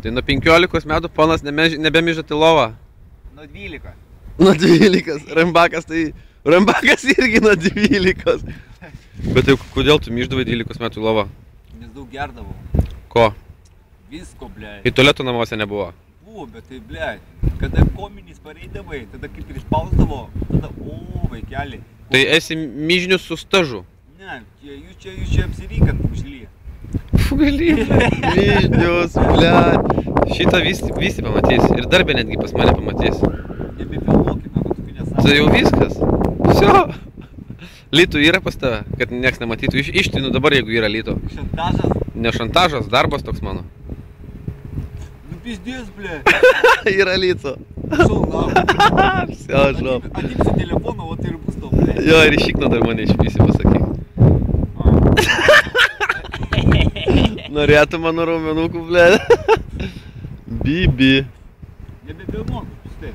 Tai nuo 15 metų ponas nebemižat į lovą. Nuo 12. Nuo 12. Rambakas irgi nuo 12. Bet tai kodėl tu miždavai 12 metų į lovą? Nes daug gerdavau. Ko? Visko, blei. Į tualeto namuose nebuvo? Buvo, bet tai, blei. Kada kominys pareidavai, tada kaip ir išpausdavo, tada, vaikeli. Tai esi mižnius su stažu? Ne, jūs čia apsirykant užlyja. Gali, mižnius, blei. Šitą visi pamatys. Ir darbę netgi pas mane pamatys. Nebefilmuokime, kad tokių nesąmonė. Tai jau viskas. Всё. Lytų yra pas tave, kad nieks nematytų. Ištinu dabar, jeigu yra lytų. Šantažas? Ne šantažas, darbas toks mano. Nu pizdės, blei. Yra lytų. Šau, lau. Всё, žop. Atimsiu telefoną, o tai ir bus to, blei. Jo, ir išikno dar mane išpysi, pasakyk. Norėtų mano raumenukų, blei. Bibi. Nebefilmuok, štai.